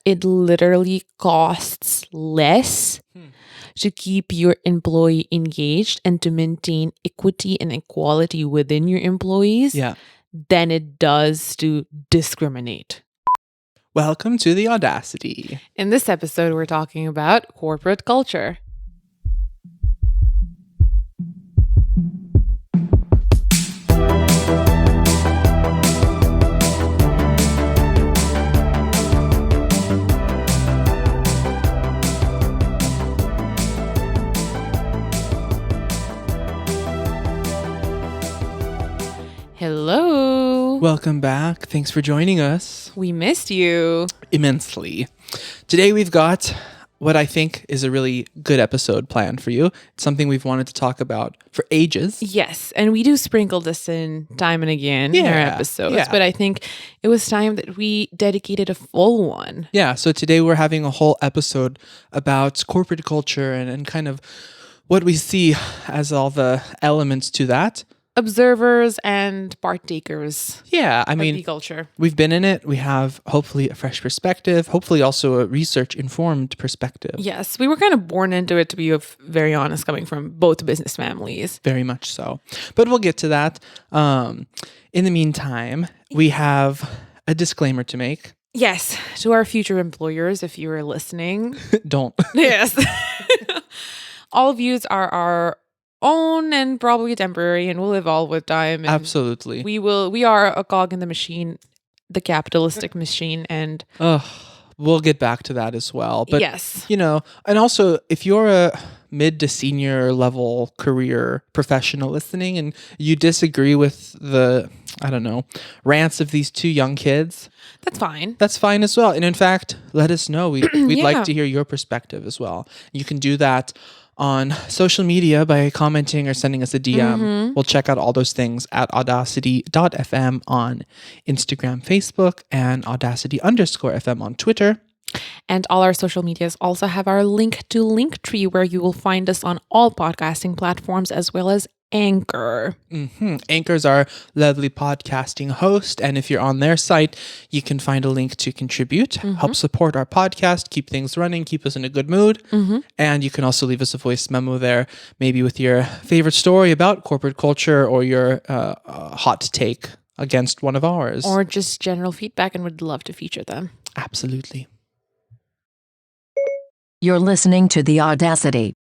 It literally costs less to keep your employee engaged and to maintain equity and equality within your employees Yeah. than it does to discriminate. Welcome to the Audacity. In this episode, we're talking about corporate culture. Hello. Welcome back. Thanks for joining us We missed you. immensely. Today we've got what I think is a really good episode planned for you. It's something we've wanted to talk about for ages. Yes, and we do sprinkle this in time and again in our Yeah, episodes, yeah. but I think it was time that we dedicated a full one. Yeah, so today we're having a whole episode about corporate culture and kind of what we see as all the elements to that. Observers and partakers Yeah, I of the mean, culture. we've been in it. We have hopefully a fresh perspective, hopefully also a research-informed perspective. Yes, we were kind of born into it, to be very honest, coming from both business families. Very much so. But we'll get to that. In the meantime, we have a disclaimer to make. Yes, to our future employers, if you are listening. Don't. Yes. All views are our own and probably temporary and will evolve with time. And Absolutely. we are a cog in the machine, the capitalistic machine, and We'll get back to that as well. But, yes. you know, and also if you're a mid to senior level career professional listening and you disagree with the, I don't know, rants of these two young kids, That's fine. that's fine as well. And in fact, let us know. We'd Yeah. like to hear your perspective as well. You can do that on social media by commenting or sending us a DM. We'll check out all those things at audacity.fm on Instagram, Facebook, and audacity_FM on Twitter. And all our social medias also have our link to Linktree, where you will find us on all podcasting platforms as well as Anchor. Anchor's our lovely podcasting host, and if you're on their site, you can find a link to contribute, help support our podcast, keep things running, keep us in a good mood, and you can also leave us a voice memo there, maybe with your favorite story about corporate culture or your hot take against one of ours. Or just general feedback, and would love to feature them. Absolutely. You're listening to the Audacity.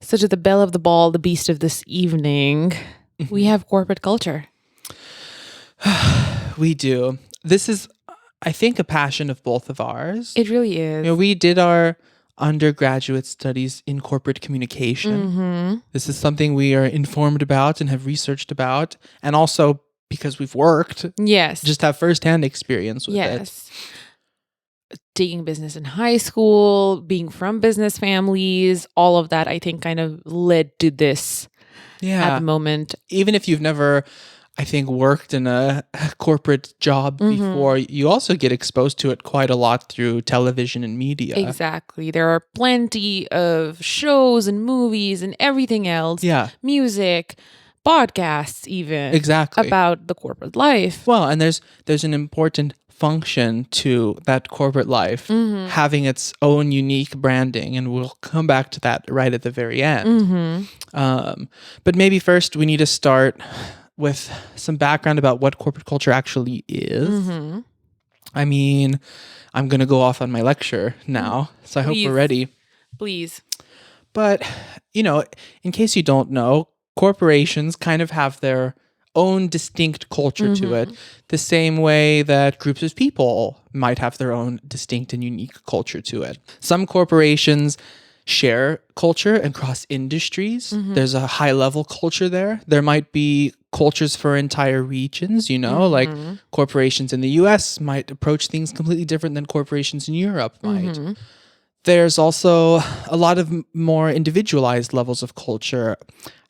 So to the belle of the ball, the beast of this evening, we have corporate culture. We do. This is, I think, a passion of both of ours. It really is. You know, we did our undergraduate studies in corporate communication. Mm-hmm. This is something we are informed about and have researched about, and also because we've worked, Yes. just have firsthand experience with it. yes. Taking business in high school, being from business families, all of that, I think, kind of led to this at Yeah. the moment. Even if you've never, I think, worked in a corporate job before, you also get exposed to it quite a lot through television and media. Exactly. There are plenty of shows and movies and everything else. Yeah, Music, podcasts, even. exactly. About the corporate life. Well, and there's an important function to that corporate life, having its own unique branding, and we'll come back to that right at the very end. But maybe first we need to start with some background about what corporate culture actually is. I mean, I'm going to go off on my lecture now, so I hope Please. we're ready. Please. But, you know, in case you don't know, corporations kind of have their own distinct culture to it, the same way that groups of people might have their own distinct and unique culture to it. Some corporations share culture across industries. There's a high level culture there. There might be cultures for entire regions, you know, like corporations in the US might approach things completely different than corporations in Europe might. There's also a lot of more individualized levels of culture,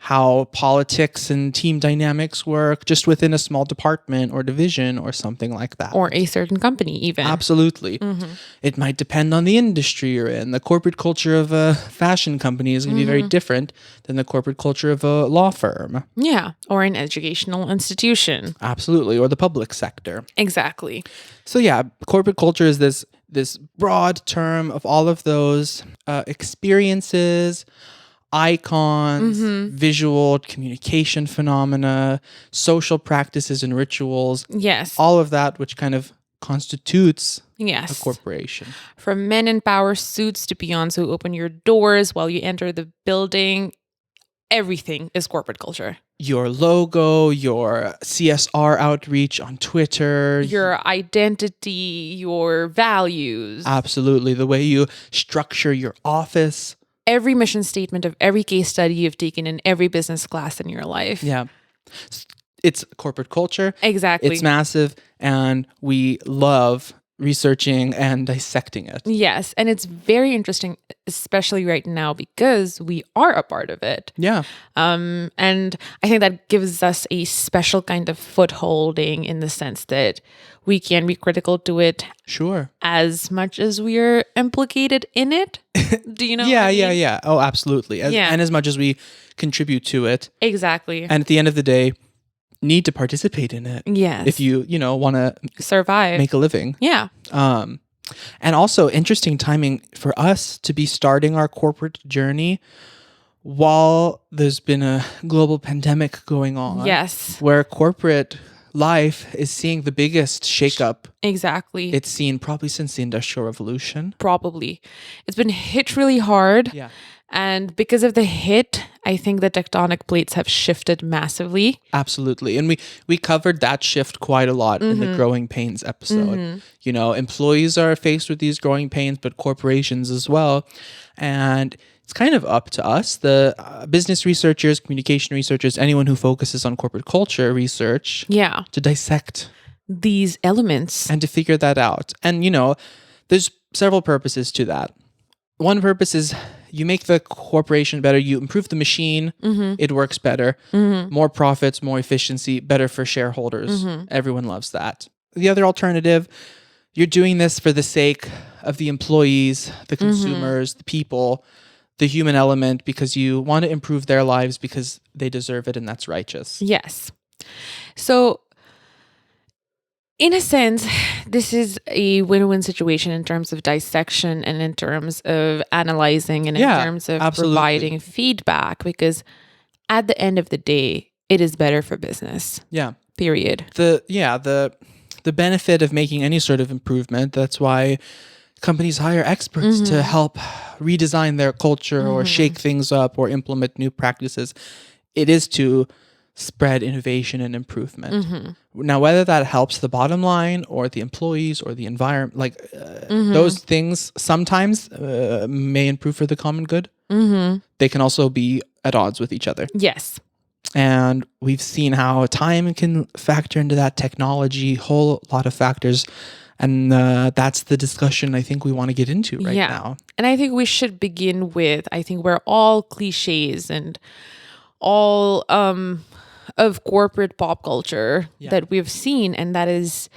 how politics and team dynamics work just within a small department or division or something like that. Or a certain company, even. Absolutely. It might depend on the industry you're in. The corporate culture of a fashion company is going to be very different than the corporate culture of a law firm. Yeah. Or an educational institution. Absolutely. Or the public sector. Exactly. So yeah, corporate culture is this broad term of all of those experiences, icons, visual communication phenomena, social practices and rituals, Yes. all of that which kind of constitutes Yes. a corporation. From men in power suits to peons who open your doors while you enter the building, everything is corporate culture. Your logo, your CSR outreach on Twitter. Your identity, your values. Absolutely. The way you structure your office. Every mission statement of every case study you've taken in every business class in your life. Yeah. It's corporate culture. Exactly. It's massive, and we love researching and dissecting it. Yes. And it's very interesting, especially right now, because we are a part of it. Yeah. And I think that gives us a special kind of footholding in the sense that we can be critical to it Sure. as much as we're implicated in it. Do you know? Yeah, what I mean? yeah. Oh, absolutely. Yeah. And as much as we contribute to it, Exactly. and at the end of the day, need to participate in it. Yes. If you want to survive. make a living. Yeah. And also interesting timing for us to be starting our corporate journey while there's been a global pandemic going on. Yes. Where corporate life is seeing the biggest shakeup Exactly. it's seen probably since the Industrial Revolution. Probably. It's been hit really hard. Yeah. And because of the hit, I think the tectonic plates have shifted massively. Absolutely. And we covered that shift quite a lot in the Growing Pains episode. You know, employees are faced with these growing pains, but corporations as well. And it's kind of up to us, the business researchers, communication researchers, anyone who focuses on corporate culture research, Yeah. to dissect These elements. and to figure that out. And, you know, there's several purposes to that. One purpose is you make the corporation better, you improve the machine, it works better, more profits, more efficiency, better for shareholders. Everyone loves that. The other alternative, you're doing this for the sake of the employees, the consumers, the people, the human element, because you want to improve their lives because they deserve it and that's righteous. Yes. So, in a sense, this is a win-win situation in terms of dissection and in terms of analyzing and in terms of providing feedback, because at the end of the day, it is better for business. Yeah. Period. The benefit of making any sort of improvement, that's why companies hire experts to help redesign their culture or shake things up or implement new practices. It is to spread innovation and improvement. Now, whether that helps the bottom line or the employees or the environment, like those things sometimes may improve for the common good. They can also be at odds with each other. Yes. And we've seen how time can factor into that, technology, whole lot of factors. And that's the discussion I think we want to get into right now. And I think we should begin with, I think we're all cliches and all of corporate pop culture that we've seen, and that is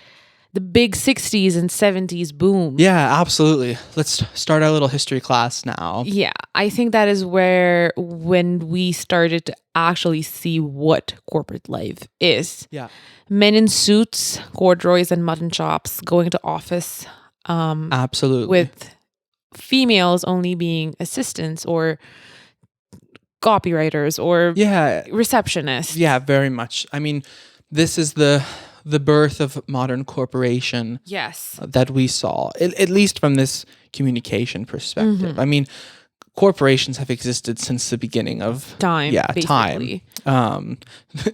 the big 60s and 70s boom. Yeah, absolutely. Let's start our little history class now. Yeah, I think that is when we started to actually see what corporate life is. Yeah. Men in suits, corduroys and mutton chops going to office. Absolutely. With females only being assistants or copywriters or receptionists. Yeah, very much. I mean, this is the birth of modern corporation. Yes. That we saw, at least from this communication perspective. I mean, corporations have existed since the beginning of time. Yeah, basically. time.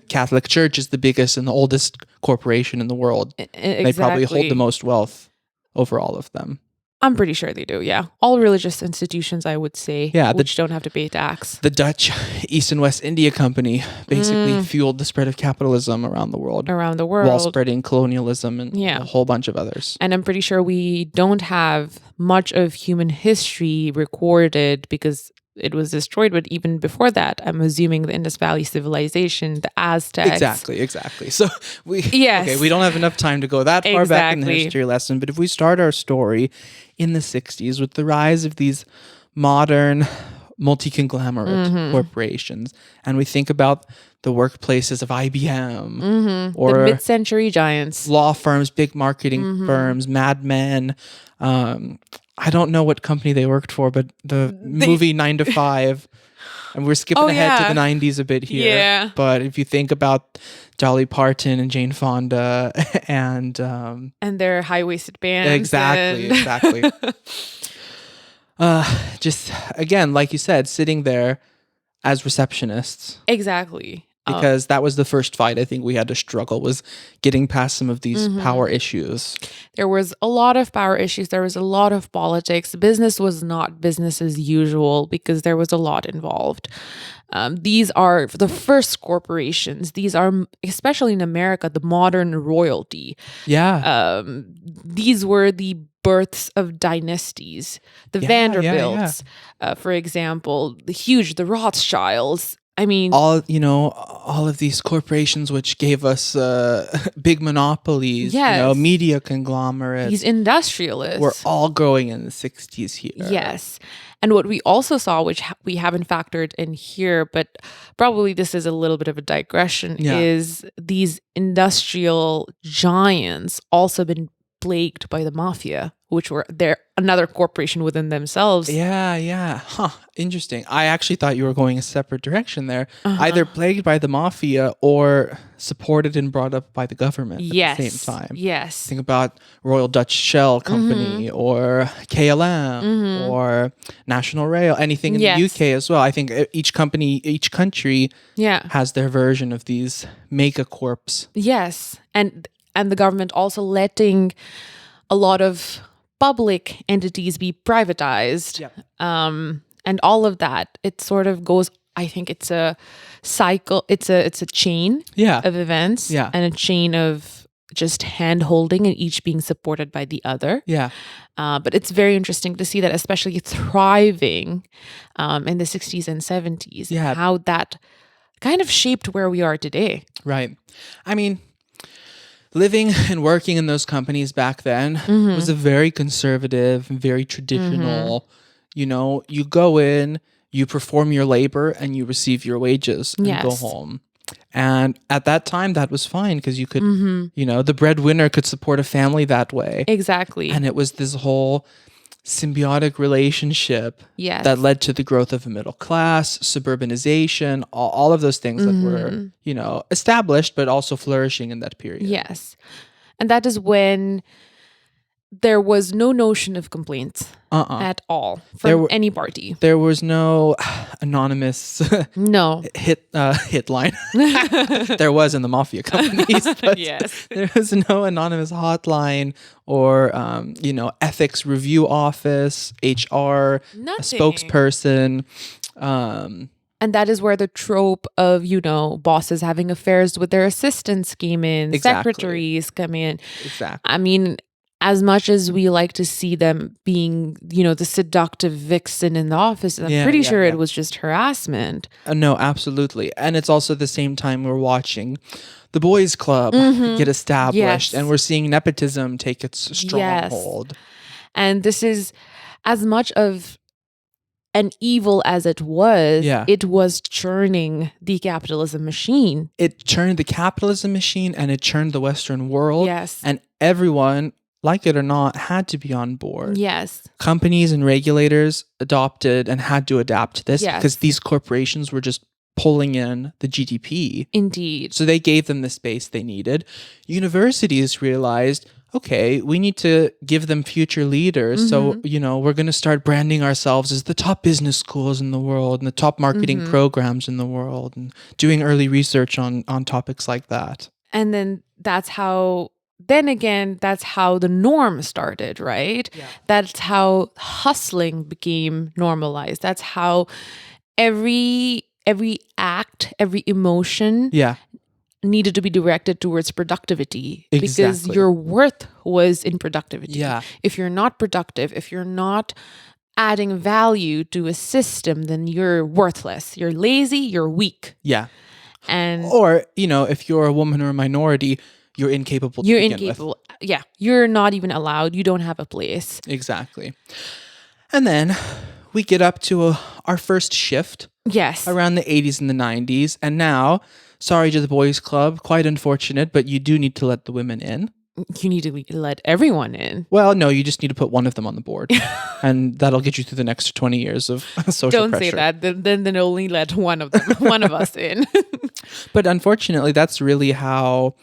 Catholic Church is the biggest and the oldest corporation in the world. Exactly. They probably hold the most wealth over all of them. I'm pretty sure they do, yeah. All religious institutions, I would say, Yeah, which don't have to pay tax. The Dutch East and West India Company basically fueled the spread of capitalism around the world. While spreading colonialism and a whole bunch of others. And I'm pretty sure we don't have much of human history recorded because it was destroyed. But even before that, I'm assuming the Indus Valley civilization, the Aztecs. Exactly. So we don't have enough time to go that far back in the history lesson. But if we start our story in the 60s with the rise of these modern multi-conglomerate corporations, and we think about the workplaces of IBM or the mid-century giants, law firms, big marketing firms, Mad Men. I don't know what company they worked for, but the movie 9 to 5, and we're skipping ahead to the 90s a bit here. Yeah. But if you think about Dolly Parton and Jane Fonda and their high-waisted bands. Exactly. Just, again, like you said, sitting there as receptionists. Exactly. Because that was the first fight I think we had to struggle, was getting past some of these power issues. There was a lot of power issues. There was a lot of politics. Business was not business as usual because there was a lot involved. These are the first corporations. These are, especially in America, the modern royalty. Yeah. These were the births of dynasties. The Vanderbilts, for example, the Rothschilds. I mean, all of these corporations which gave us big monopolies, media conglomerates. These industrialists were all growing in the 60s here. Yes. And what we also saw, which we haven't factored in here, but probably this is a little bit of a digression, is these industrial giants also been plagued by the mafia, which were another corporation within themselves. Yeah. Interesting. I actually thought you were going a separate direction there. Either plagued by the mafia or supported and brought up by the government at the same time. Yes. Think about Royal Dutch Shell Company or KLM or National Rail, anything in the UK as well. I think each country has their version of these mega corps. Yes. And the government also letting a lot of public entities be privatized. Yep. And all of that, it sort of goes, I think it's a cycle, it's a chain of events and a chain of just hand holding and each being supported by the other. Yeah. But it's very interesting to see that, especially thriving in the 60s and 70s, how that kind of shaped where we are today. Right. I mean, living and working in those companies back then was a very conservative, very traditional, you go in, you perform your labor and you receive your wages and go home. And at that time, that was fine because you could, the breadwinner could support a family that way. Exactly. And it was this whole symbiotic relationship that led to the growth of a middle class, suburbanization, all of those things that were, established, but also flourishing in that period. Yes. And that is when there was no notion of complaints at all from any party. There was no anonymous hit line. There was in the mafia companies, but there was no anonymous hotline or ethics review office, HR, a spokesperson. And that is where the trope of, bosses having affairs with their assistants came in, secretaries come in. Exactly. I mean, as much as we like to see them being, the seductive vixen in the office, I'm pretty sure it was just harassment. No, absolutely. And it's also the same time we're watching the boys' club get established and we're seeing nepotism take its stronghold. And this is as much of an evil as it was churning the capitalism machine. It churned the capitalism machine and it churned the Western world. Yes. And everyone, like it or not, had to be on board. Yes. Companies and regulators adopted and had to adapt to this because these corporations were just pulling in the GDP. Indeed. So they gave them the space they needed. Universities realized, okay, we need to give them future leaders. So, we're going to start branding ourselves as the top business schools in the world and the top marketing programs in the world and doing early research on topics like that. And then that's how then again, that's how the norm started, right? Yeah. That's how hustling became normalized. That's how every act, every emotion needed to be directed towards productivity, because your worth was in productivity. Yeah. If you're not productive, if you're not adding value to a system, then you're worthless. You're lazy, you're weak. Yeah. And or, if you're a woman or a minority, you're incapable to begin with. Yeah. You're not even allowed. You don't have a place. Exactly. And then we get up to our first shift. Yes. Around the 80s and the 90s. And now, sorry to the boys club, quite unfortunate, but you do need to let the women in. You need to let everyone in. Well, no, you just need to put one of them on the board. And that'll get you through the next 20 years of social Don't pressure. say that. Then only let one of us in. But unfortunately, that's really how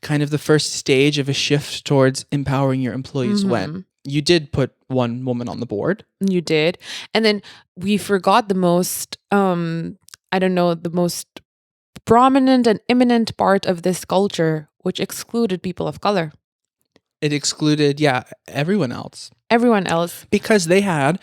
kind of the first stage of a shift towards empowering your employees went. You did put one woman on the board. You did. And then we forgot the most, the most prominent and imminent part of this culture, which excluded people of color. It excluded, everyone else. Everyone else. Because they had,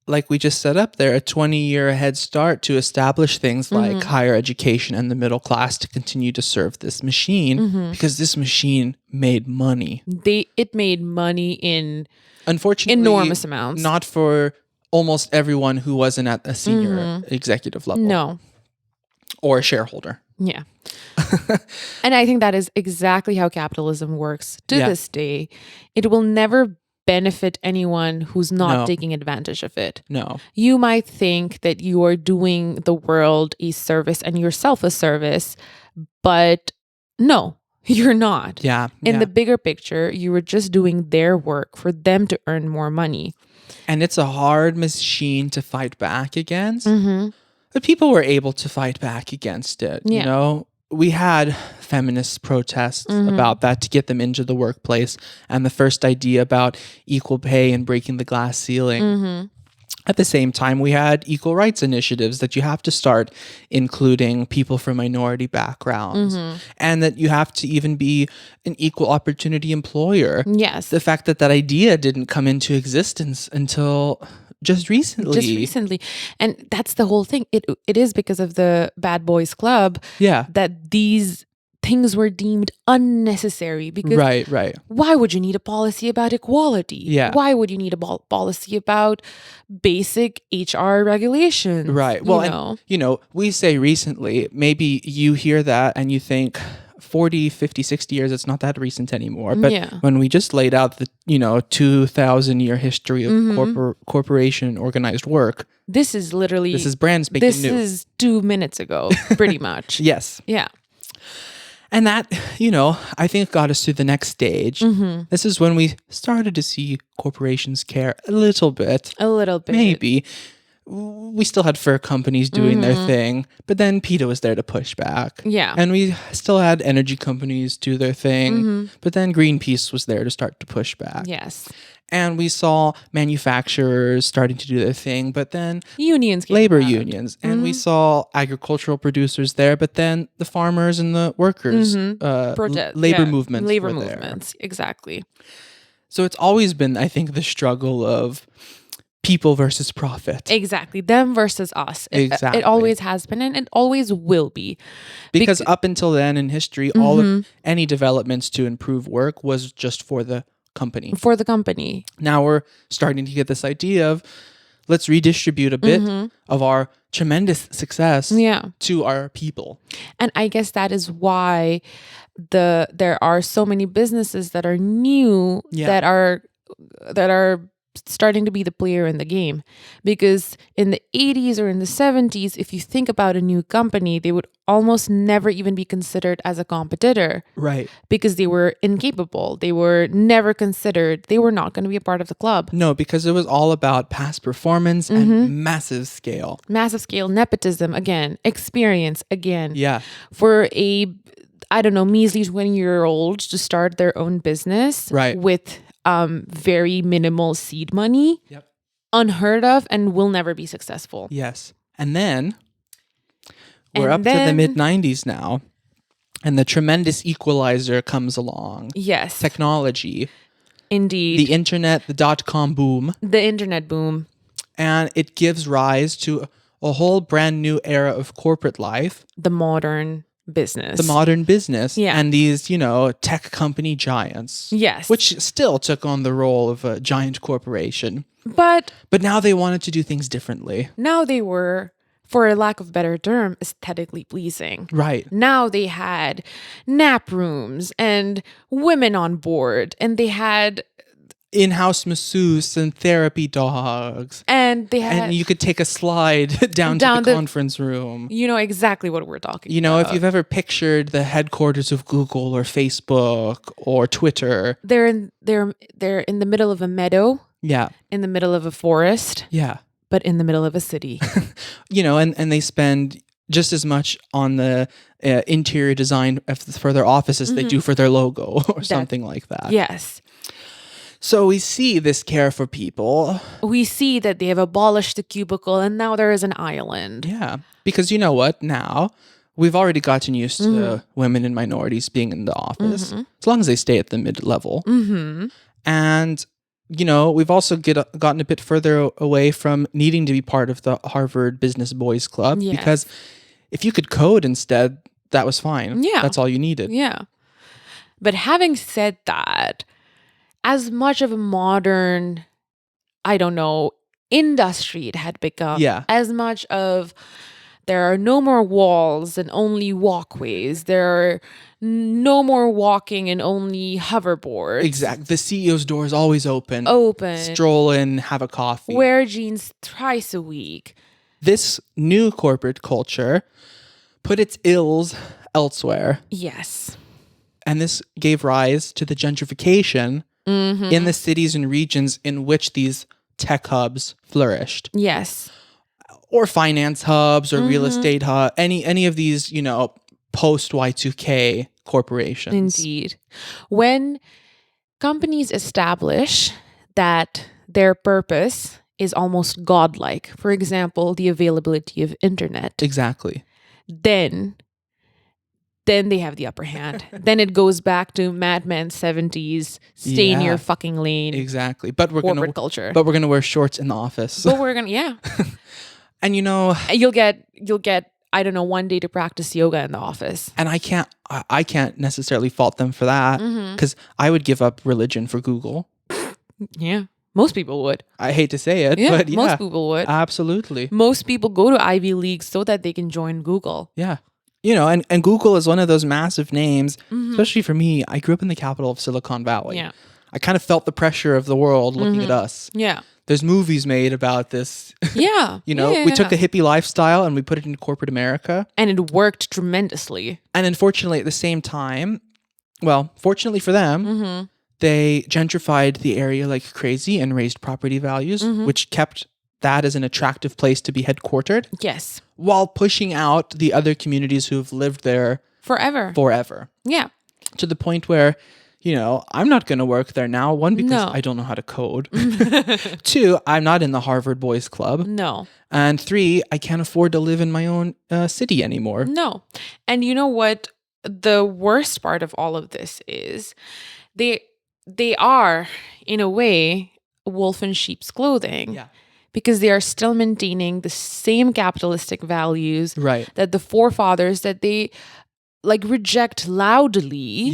like we just set up there, a 20-year head start to establish things like higher education and the middle class to continue to serve this machine, because this machine made money. It made money in, unfortunately, enormous amounts. Not for almost everyone who wasn't at a senior executive level. No. Or a shareholder. Yeah. And I think that is exactly how capitalism works to this day. It will never benefit anyone who's not taking advantage of it. No. You might think that you are doing the world a service and yourself a service, but no, you're not. Yeah. In the bigger picture, you were just doing their work for them to earn more money. And it's a hard machine to fight back against. But people were able to fight back against it. Yeah. You know, we had feminist protests about that to get them into the workplace, and the first idea about equal pay and breaking the glass ceiling. At the same time, we had equal rights initiatives that you have to start including people from minority backgrounds, and that you have to even be an equal opportunity employer. Yes. The fact that idea didn't come into existence until just recently. And that's the whole thing. It is because of the Bad Boys Club that these things were deemed unnecessary. Because right. Why would you need a policy about equality? Yeah. Why would you need a policy about basic HR regulations? Right. Well, we say recently, maybe you hear that and you think 40, 50, 60 years, it's not that recent anymore. But when we just laid out the, 2,000-year history of corporation organized work. This is brand spanking new. This is 2 minutes ago, pretty much. Yes. Yeah. And that, I think got us to the next stage. This is when we started to see corporations care a little bit. Maybe. We still had fur companies doing their thing, but then PETA was there to push back. Yeah. And we still had energy companies do their thing, but then Greenpeace was there to start to push back. Yes. And we saw manufacturers starting to do their thing, but then unions, labor unions. And we saw agricultural producers there, but then the farmers and the workers, labor movements. Labor movements, exactly. So it's always been, I think, the struggle of people versus profit. Exactly. Them versus us. Exactly. It always has been, and it always will be. Because up until then in history, all of any developments to improve work was just for the company. Now we're starting to get this idea of let's redistribute a bit of our tremendous success to our people. And I guess that is why there are so many businesses that are new that are starting to be the player in the game. Because in the 80s or in the 70s, if you think about a new company, they would almost never even be considered as a competitor. Right. Because they were incapable. They were never considered. They were not going to be a part of the club. No, because it was all about past performance and massive scale. Massive scale, nepotism again, experience again. Yeah. For a, measly 20-year-old to start their own business with very minimal seed money, unheard of, and will never be successful. Yes. And then we're up to the mid-90s now. And the tremendous equalizer comes along. Yes. Technology. Indeed. The internet, the dot-com boom. The internet boom. And it gives rise to a whole brand new era of corporate life. The modern business. The modern business. Yeah. And these, tech company giants. Yes. Which still took on the role of a giant corporation. But now they wanted to do things differently. Now they were, for a lack of a better term, aesthetically pleasing. Right. Now they had nap rooms and women on board, and they had in-house masseuse and therapy dogs. And they had... And you could take a slide down to the conference room. You know exactly what we're talking about. If you've ever pictured the headquarters of Google or Facebook or Twitter. They're in the middle of a meadow. Yeah. In the middle of a forest. Yeah. But in the middle of a city. And they spend just as much on the interior design for their office as they do for their logo or something like that. Yes. So we see this care for people. We see that they have abolished the cubicle and now there is an island. Yeah. Because you know what? Now we've already gotten used to women and minorities being in the office, as long as they stay at the mid-level. And we've also gotten a bit further away from needing to be part of the Harvard Business Boys Club. Yes. Because if you could code instead, that was fine. Yeah. That's all you needed. Yeah. But having said that, as much of a modern, industry it had become, as much of there are no more walls and only walkways, there are no more walking and only hoverboards. Exactly. The CEO's door is always open. Stroll in, have a coffee. Wear jeans thrice a week. This new corporate culture put its ills elsewhere. Yes. And this gave rise to the gentrification in the cities and regions in which these tech hubs flourished. Yes. Or finance hubs or real estate hub, any of these, post Y2K corporations. Indeed. When companies establish that their purpose is almost godlike, for example, the availability of internet. Exactly. Then they have the upper hand. Then it goes back to Mad Men 70s, stay in your fucking lane. Exactly. But we're culture. But we're gonna wear shorts in the office. But we're gonna And you'll get 1 day to practice yoga in the office. And I can't necessarily fault them for that, because I would give up religion for Google. Yeah. Most people would. I hate to say it, but most people would. Absolutely. Most people go to Ivy League so that they can join Google. Yeah. And Google is one of those massive names, especially for me. I grew up in the capital of Silicon Valley. Yeah. I kind of felt the pressure of the world looking at us. Yeah. There's movies made about this. Yeah. We took the hippie lifestyle and we put it into corporate America. And it worked tremendously. And unfortunately, at the same time, well, fortunately for them, they gentrified the area like crazy and raised property values, which kept that as an attractive place to be headquartered. Yes. While pushing out the other communities who've lived there forever. Yeah. To the point where, I'm not going to work there now. One, because I don't know how to code. Two, I'm not in the Harvard Boys Club. No. And three, I can't afford to live in my own city anymore. No. And you know what? The worst part of all of this is they are, in a way, wolf in sheep's clothing. Yeah. Because they are still maintaining the same capitalistic values that the forefathers that they reject loudly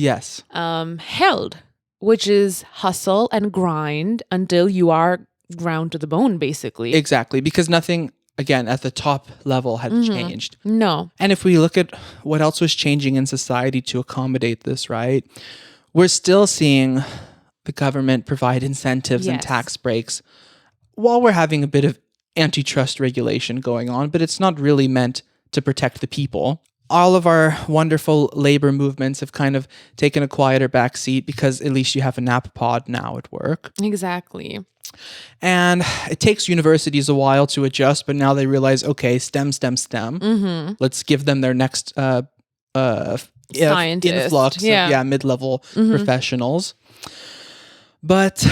held, which is hustle and grind until you are ground to the bone, basically. Exactly, because nothing, again, at the top level had changed. No. And if we look at what else was changing in society to accommodate this, right, we're still seeing the government provide incentives and tax breaks while we're having a bit of antitrust regulation going on, but it's not really meant to protect the people. All of our wonderful labor movements have kind of taken a quieter backseat because at least you have a nap pod now at work. Exactly. And it takes universities a while to adjust, but now they realize, okay, STEM. Let's give them their next scientist. Influx of mid-level professionals. But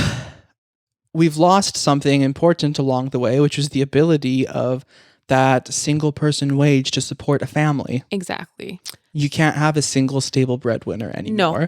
we've lost something important along the way, which is the ability of that single person wage to support a family. Exactly. You can't have a single stable breadwinner anymore. No.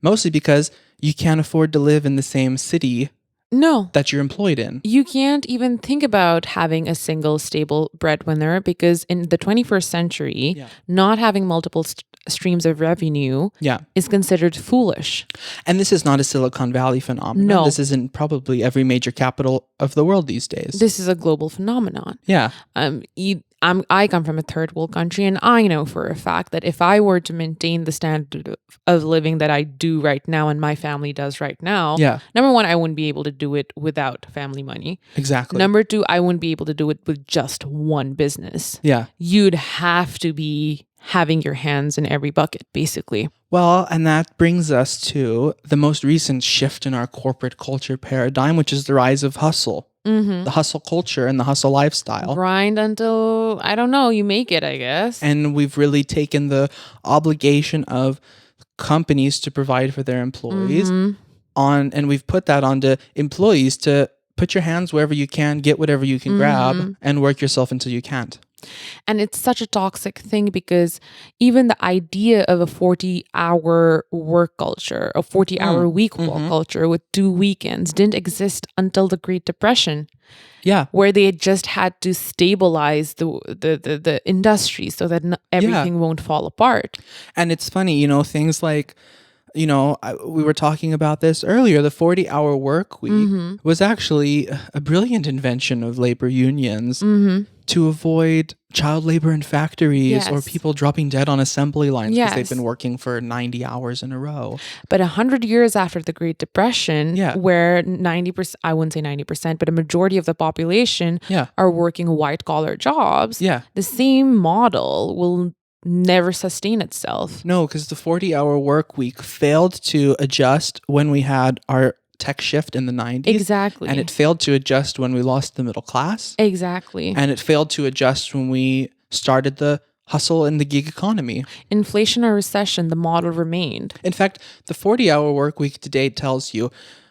Mostly because you can't afford to live in the same city that you're employed in. You can't even think about having a single stable breadwinner because in the 21st century, not having multiple streams of revenue is considered foolish. And this is not a Silicon Valley phenomenon. No. This is in probably every major capital of the world these days. This is a global phenomenon. Yeah. I come from a third world country, and I know for a fact that if I were to maintain the standard of living that I do right now and my family does right now, number one, I wouldn't be able to do it without family money. Exactly. Number two, I wouldn't be able to do it with just one business. Yeah. You'd have to be having your hands in every bucket, basically. Well, and that brings us to the most recent shift in our corporate culture paradigm, which is the rise of hustle. Mm-hmm. The hustle culture and the hustle lifestyle. Grind until, I don't know, you make it, I guess. And we've really taken the obligation of companies to provide for their employees and we've put that onto employees to put your hands wherever you can, get whatever you can grab, and work yourself until you can't. And it's such a toxic thing because even the idea of a 40-hour work culture, a 40-hour week culture with 2 weekends didn't exist until the Great Depression. Yeah. Where they just had to stabilize the industry so that everything won't fall apart. And it's funny, things like, we were talking about this earlier. The 40-hour work week was actually a brilliant invention of labor unions to avoid child labor in factories or people dropping dead on assembly lines because they've been working for 90 hours in a row. But 100 years after the Great Depression, where 90%, I wouldn't say 90%, but a majority of the population are working white-collar jobs, the same model will never sustain itself. No, because the 40-hour work week failed to adjust when we had our tech shift in the 90s. Exactly. And it failed to adjust when we lost the middle class. Exactly. And it failed to adjust when we started the hustle and the gig economy. Inflation or recession, the model remained. In fact, the 40-hour work week today tells you,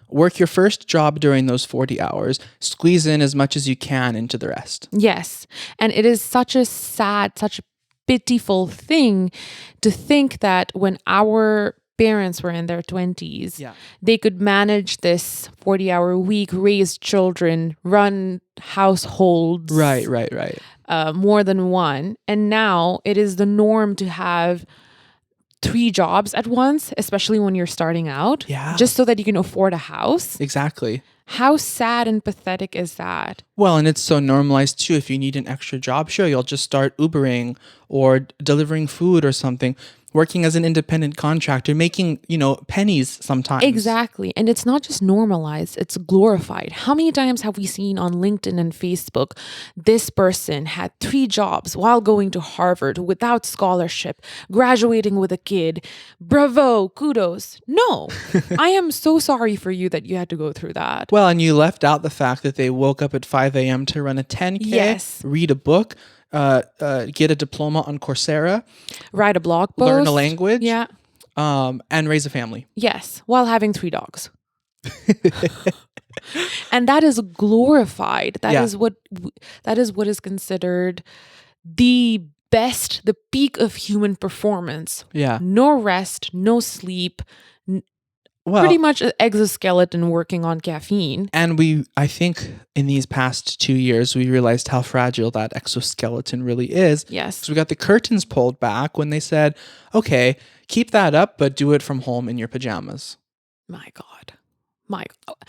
work your first job during those 40 hours, squeeze in as much as you can into the rest. Yes. And it is such a sad, such a pitiful thing to think that when our parents were in their 20s, they could manage this 40-hour week, raise children, run households. Right. More than one. And now it is the norm to have 3 jobs at once, especially when you're starting out. Yeah. Just so that you can afford a house. Exactly. How sad and pathetic is that? Well, and it's so normalized too. If you need an extra job, sure, you'll just start Ubering or delivering food or something, working as an independent contractor, making, pennies sometimes. Exactly. And it's not just normalized, it's glorified. How many times have we seen on LinkedIn and Facebook, this person had 3 jobs while going to Harvard without scholarship, graduating with a kid. Bravo, kudos. No, I am so sorry for you that you had to go through that. Well, and you left out the fact that they woke up at 5 a.m. to run a 10K, read a book, get a diploma on Coursera, write a blog post, learn a language, and raise a family. Yes, while having 3 dogs. And that is glorified. That is what is considered the best, the peak of human performance. Yeah. No rest, no sleep. Pretty much an exoskeleton working on caffeine. And I think in these past 2 years, we realized how fragile that exoskeleton really is. Yes. So we got the curtains pulled back when they said, okay, keep that up, but do it from home in your pajamas. My God.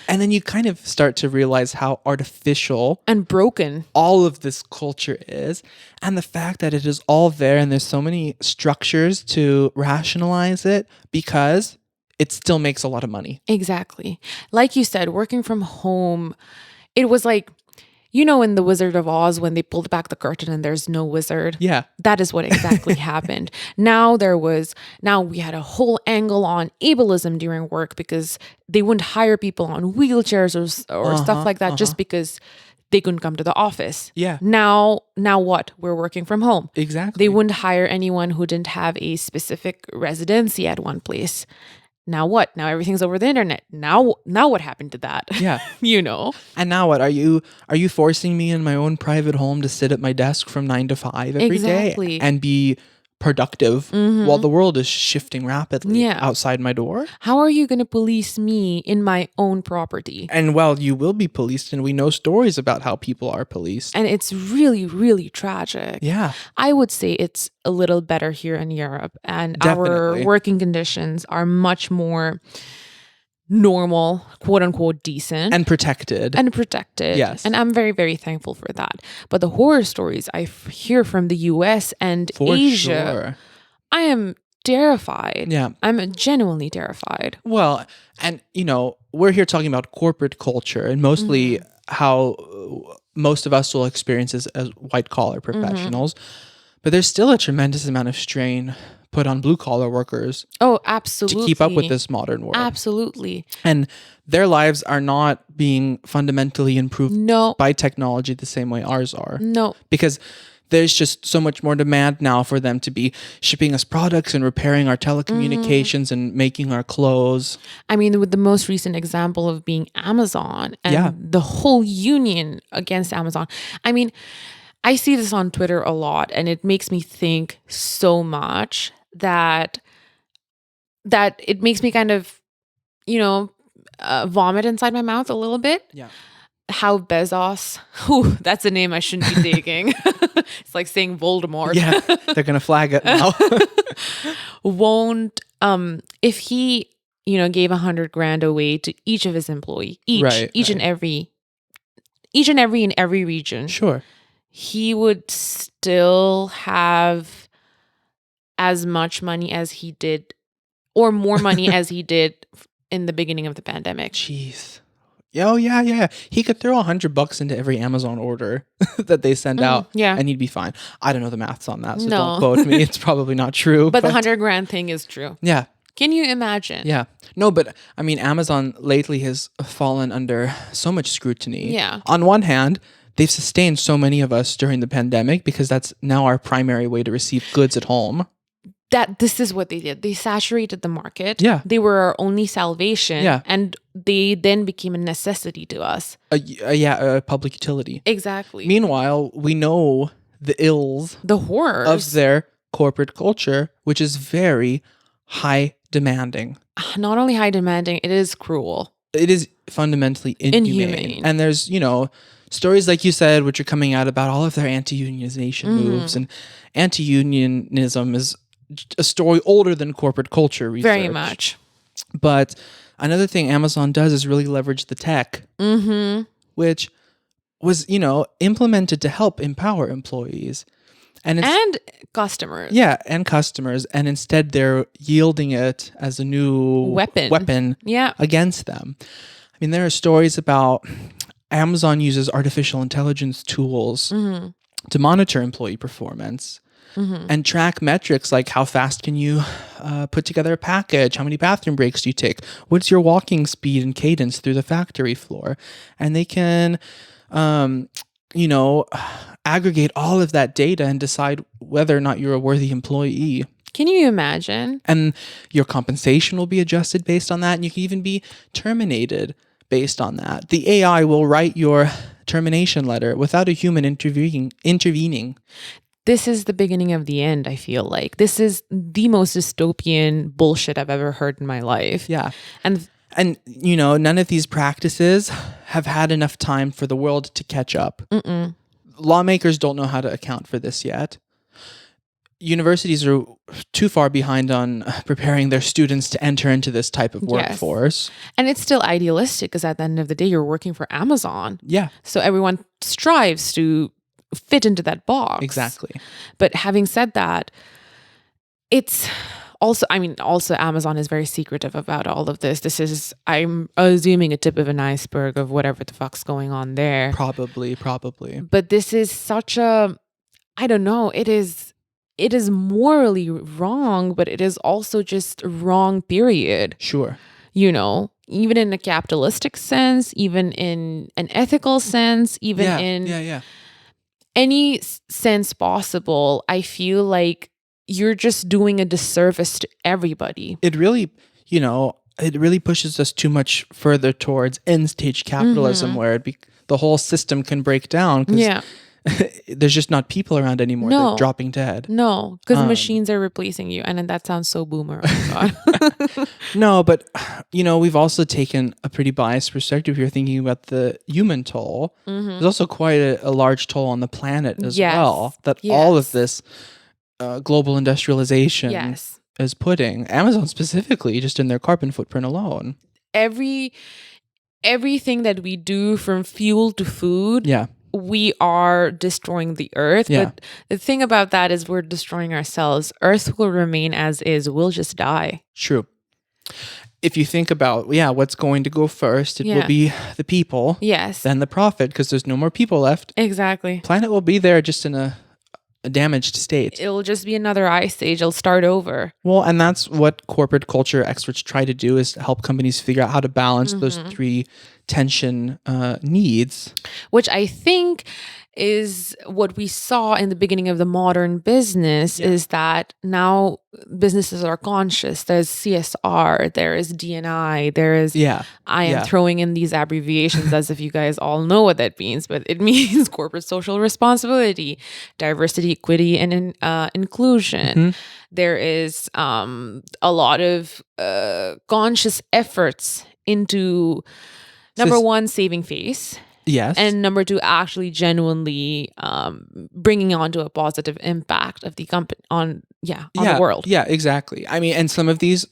And then you kind of start to realize how artificial and broken all of this culture is. And the fact that it is all there and there's so many structures to rationalize it because it still makes a lot of money. Exactly. Like you said, working from home, it was like, in The Wizard of Oz when they pulled back the curtain and there's no wizard. Yeah. That is what exactly happened. Now we had a whole angle on ableism during work because they wouldn't hire people on wheelchairs or stuff like that just because they couldn't come to the office. Yeah. Now what? We're working from home. Exactly. They wouldn't hire anyone who didn't have a specific residency at one place. Now what? Now everything's over the internet. Now what happened to that? Yeah. And now what? Are you forcing me in my own private home to sit at my desk from 9 to 5 every day and be productive while the world is shifting rapidly Yeah. outside my door. How are you going to police me in my own property? And well, you will be policed, and we know stories about how people are policed. And it's really, really tragic. Yeah. I would say it's a little better here in Europe, and Definitely. our working conditions are much more normal, quote unquote, decent. And protected. Yes. And I'm very, very thankful for that. But the horror stories I hear from the US and For Asia, sure. I am terrified. Yeah. I'm genuinely terrified. Well, and we're here talking about corporate culture and mostly how most of us will experience as white collar professionals. But there's still a tremendous amount of strain put on blue collar workers. Oh, absolutely. To keep up with this modern world. Absolutely. And their lives are not being fundamentally improved by technology the same way ours are. No. Because there's just so much more demand now for them to be shipping us products and repairing our telecommunications and making our clothes. I mean, with the most recent example of being Amazon and the whole union against Amazon. I mean, I see this on Twitter a lot, and it makes me think so much that it makes me kind of, vomit inside my mouth a little bit. Yeah. How Bezos, that's a name I shouldn't be taking. It's like saying Voldemort. Yeah, they're going to flag it now. Won't, if he, gave $100,000 away to each of his employees, each and every in every region. Sure. He would still have as much money as he did, or more money as he did in the beginning of the pandemic. Jeez. Oh, yeah. He could throw $100 into every Amazon order that they send out, and he'd be fine. I don't know the maths on that, so don't quote me. It's probably not true. But the $100,000 thing is true. Yeah. Can you imagine? Yeah. No, but I mean, Amazon lately has fallen under so much scrutiny. Yeah. On one hand, they've sustained so many of us during the pandemic because that's now our primary way to receive goods at home. This is what they did. They saturated the market. Yeah. They were our only salvation. Yeah. And they then became a necessity to us. A public utility. Exactly. Meanwhile, we know the ills, the horrors of their corporate culture, which is very high demanding. Not only high demanding, it is cruel. It is fundamentally inhumane. And there's, stories like you said, which are coming out about all of their anti-unionization moves. And anti-unionism is a story older than corporate culture research. Very much. But another thing Amazon does is really leverage the tech, which was, implemented to help empower employees. And customers. Yeah, and customers. And instead they're yielding it as a new weapon against them. I mean, there are stories about Amazon uses artificial intelligence tools to monitor employee performance. And track metrics like how fast can you put together a package, how many bathroom breaks do you take, what's your walking speed and cadence through the factory floor. And they can, aggregate all of that data and decide whether or not you're a worthy employee. Can you imagine? And your compensation will be adjusted based on that, and you can even be terminated based on that. The AI will write your termination letter without a human intervening. This is the beginning of the end, I feel like. This is the most dystopian bullshit I've ever heard in my life. Yeah. And none of these practices have had enough time for the world to catch up. Lawmakers don't know how to account for this yet. Universities are too far behind on preparing their students to enter into this type of workforce. And it's still idealistic because at the end of the day, you're working for Amazon. Yeah. So everyone strives to fit into that box. Exactly. But having said that, it's also Amazon is very secretive about all of this. This is, I'm assuming, a tip of an iceberg of whatever the fuck's going on there. Probably. But this is such a, I don't know, it is morally wrong, but it is also just wrong, period. Sure. Even in a capitalistic sense, even in an ethical sense, even in any sense possible, I feel like you're just doing a disservice to everybody. It really, pushes us too much further towards end stage capitalism where the whole system can break down. there's just not people around anymore. No. They're dropping dead. No, because machines are replacing you. And then that sounds so boomer. Oh my God. No, but we've also taken a pretty biased perspective here, thinking about the human toll. There's also quite a large toll on the planet as well, that all of this global industrialization is putting. Amazon specifically, just in their carbon footprint alone. Everything that we do, from fuel to food, we are destroying the earth. But the thing about that is we're destroying ourselves. Earth will remain as is. We'll just die. True. If you think about, what's going to go first, it will be the people. Yes. Then the profit, because there's no more people left. Exactly. Planet will be there just in a damaged state. It'll just be another ice age. It'll start over. Well, and that's what corporate culture experts try to do, is to help companies figure out how to balance those three tension needs. Which I think is what we saw in the beginning of the modern business, is that now businesses are conscious. There's CSR, there is D&I, there is, I am throwing in these abbreviations as if you guys all know what that means, but it means corporate social responsibility, diversity, equity, and inclusion. There is a lot of conscious efforts into, number one, saving face. Yes. And number two, actually genuinely bringing on to a positive impact of the company on the world. Yeah, exactly. I mean, and some of these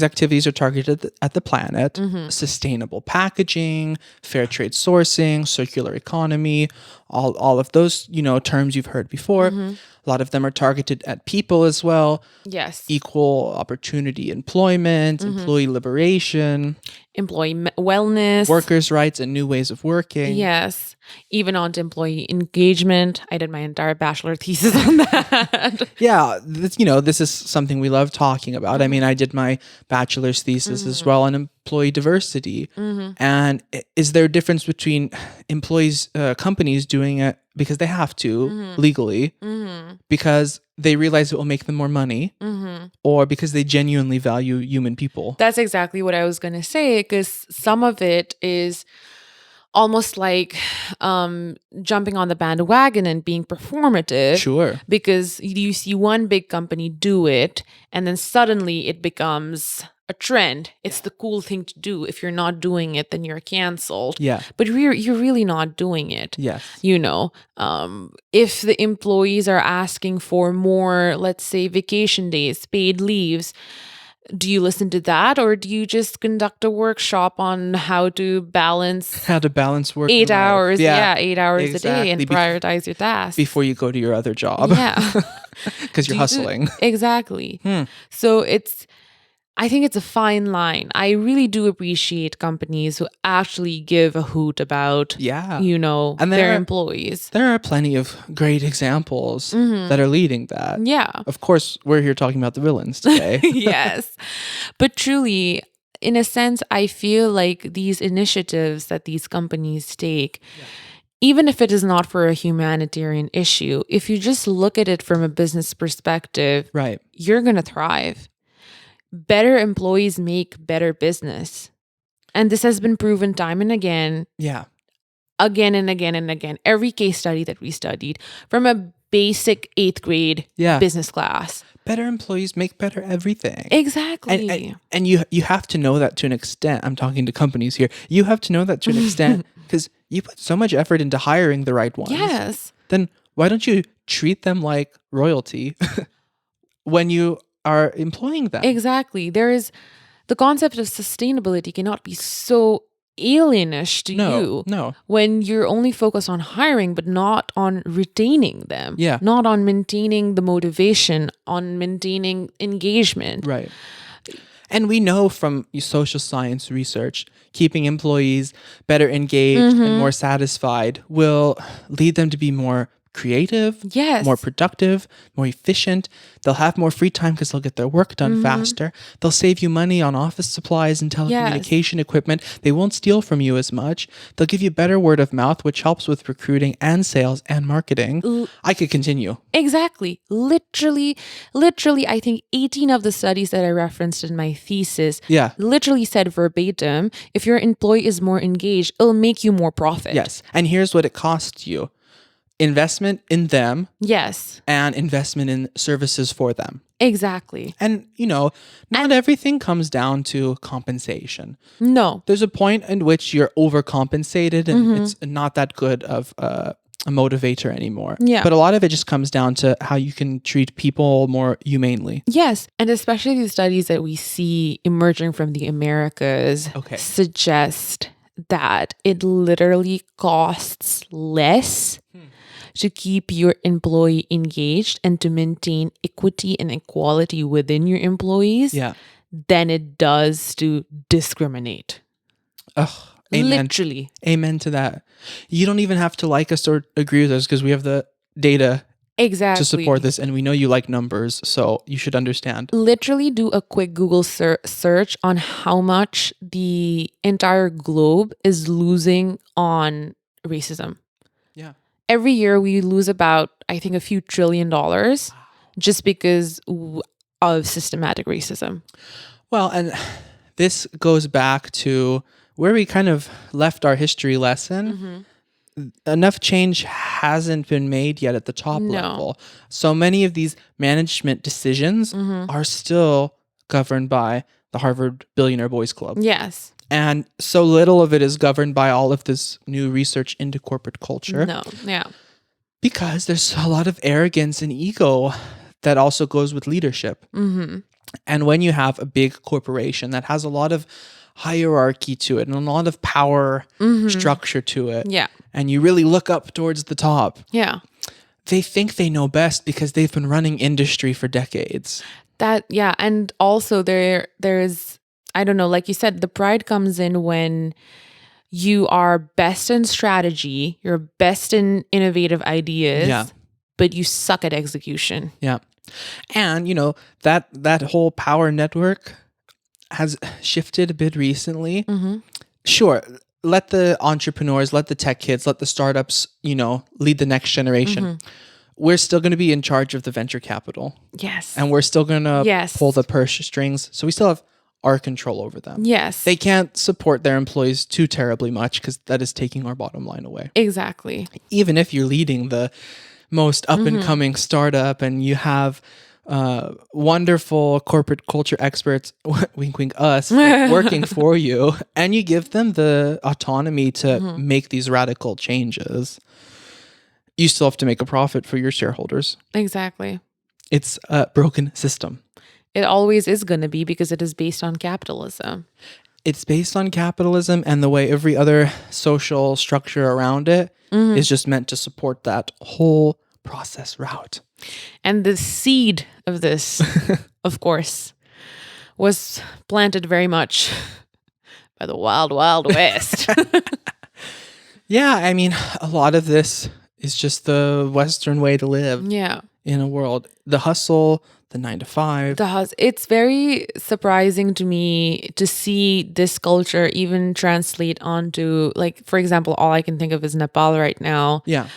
activities are targeted at the planet. Sustainable packaging, fair trade sourcing, circular economy, all of those, terms you've heard before. A lot of them are targeted at people as well. Yes. Equal opportunity employment, employee liberation, employee wellness, workers' rights, and new ways of working. Yes. Even on to employee engagement. I did my entire bachelor thesis on that. This is something we love talking about. I mean, I did my bachelor's thesis as well on employee diversity. And is there a difference between companies doing it because they have to legally, because they realize it will make them more money, or because they genuinely value human people? That's exactly what I was going to say, because some of it is almost like jumping on the bandwagon and being performative. Sure. Because you see one big company do it, and then suddenly it becomes a trend. It's the cool thing to do. If you're not doing it, then you're canceled. Yeah. But you're really not doing it. Yes. If the employees are asking for more, let's say, vacation days, paid leaves, do you listen to that, or do you just conduct a workshop on how to balance work 8 hours? Yeah, 8 hours a day and prioritize your tasks before you go to your other job. Yeah. Because you're hustling. Exactly. So I think it's a fine line. I really do appreciate companies who actually give a hoot about, and their employees. There are plenty of great examples that are leading that. Yeah. Of course, we're here talking about the villains today. Yes. But truly, in a sense, I feel like these initiatives that these companies take, even if it is not for a humanitarian issue, if you just look at it from a business perspective, you're going to thrive. Better employees make better business. And this has been proven time and again. Yeah. Again and again and again. Every case study that we studied from a basic 8th grade business class. Better employees make better everything. Exactly. And you have to know that to an extent. I'm talking to companies here. You have to know that to an extent because you put so much effort into hiring the right ones. Yes. Then why don't you treat them like royalty when you are employing them? Exactly. There is the concept of sustainability cannot be so alienish to you. No. When you're only focused on hiring, but not on retaining them. Yeah. Not on maintaining the motivation, on maintaining engagement. Right. And we know from social science research, keeping employees better engaged and more satisfied will lead them to be more creative, more productive, more efficient. They'll have more free time because they'll get their work done faster. They'll save you money on office supplies and telecommunication equipment. They won't steal from you as much. They'll give you better word of mouth, which helps with recruiting and sales and marketing. I could continue. Exactly. Literally, I think 18 of the studies that I referenced in my thesis literally said verbatim, if your employee is more engaged, it'll make you more profit. Yes. And here's what it costs you. investment in them. Yes. And investment in services for them. Exactly. And, not everything comes down to compensation. No. There's a point in which you're overcompensated and it's not that good of a motivator anymore. Yeah. But a lot of it just comes down to how you can treat people more humanely. Yes. And especially the studies that we see emerging from the Americas suggest that it literally costs less to keep your employee engaged and to maintain equity and equality within your employees than it does to discriminate. Ugh, amen. Literally. Amen to that. You don't even have to like us or agree with us because we have the data to support this, and we know you like numbers, so you should understand. Literally do a quick Google search on how much the entire globe is losing on racism. Yeah. Every year we lose about, I think, a few $1 trillion just because of systematic racism. Well, and this goes back to where we kind of left our history lesson. Enough change hasn't been made yet at the top level. So many of these management decisions are still governed by the Harvard Billionaire Boys Club. Yes. And so little of it is governed by all of this new research into corporate culture. No, yeah. Because there's a lot of arrogance and ego that also goes with leadership. And when you have a big corporation that has a lot of hierarchy to it and a lot of power structure to it, and you really look up towards the top, they think they know best because they've been running industry for decades. And also there is, I don't know, like you said, the pride comes in when you are best in strategy, you're best in innovative ideas, but you suck at execution. Yeah. And, that whole power network has shifted a bit recently. Sure, let the entrepreneurs, let the tech kids, let the startups, lead the next generation. We're still going to be in charge of the venture capital. Yes. And we're still going to pull the purse strings. So we still have our control over them. Yes. They can't support their employees too terribly much because that is taking our bottom line away. Exactly. Even if you're leading the most up and coming startup and you have wonderful corporate culture experts, wink wink us, working for you, and you give them the autonomy to make these radical changes, you still have to make a profit for your shareholders. Exactly. It's a broken system. It always is going to be because it is based on capitalism. It's based on capitalism, and the way every other social structure around it is just meant to support that whole process route. And the seed of this, of course, was planted very much by the wild, wild west. Yeah, I mean, a lot of this is just the Western way to live in a world. The hustle, the 9 to 5. It's very surprising to me to see this culture even translate onto, like, for example, all I can think of is Nepal right now. Yeah.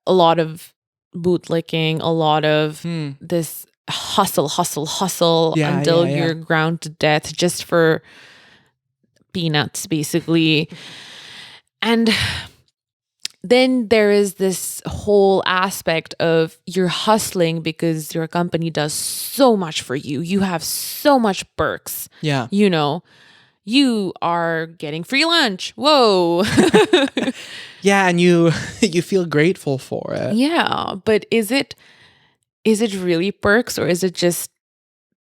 A lot of bootlicking, a lot of this hustle until you're ground to death just for peanuts, basically. And then there is this whole aspect of you're hustling because your company does so much for you. You have so much perks. Yeah. You are getting free lunch. Whoa. Yeah, and you feel grateful for it. Yeah, but is it really perks or is it just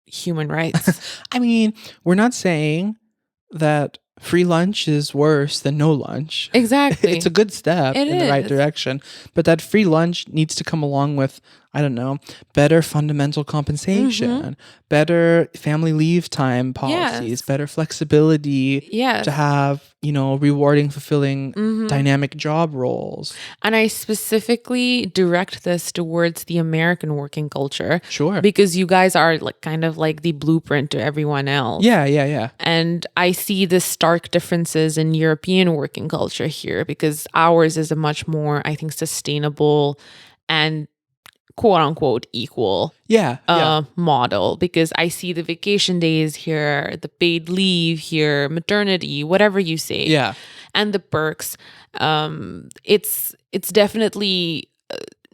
human rights? I mean, we're not saying that free lunch is worse than no lunch. Exactly. It's a good step in the right direction. But that free lunch needs to come along with, I don't know, better fundamental compensation, better family leave time policies, better flexibility to have, rewarding, fulfilling, dynamic job roles. And I specifically direct this towards the American working culture. Sure. Because you guys are kind of like the blueprint to everyone else. Yeah. And I see the stark differences in European working culture here because ours is a much more, I think, sustainable and quote unquote equal model, because I see the vacation days here, the paid leave here, maternity, whatever you say. Yeah. And the perks. It's definitely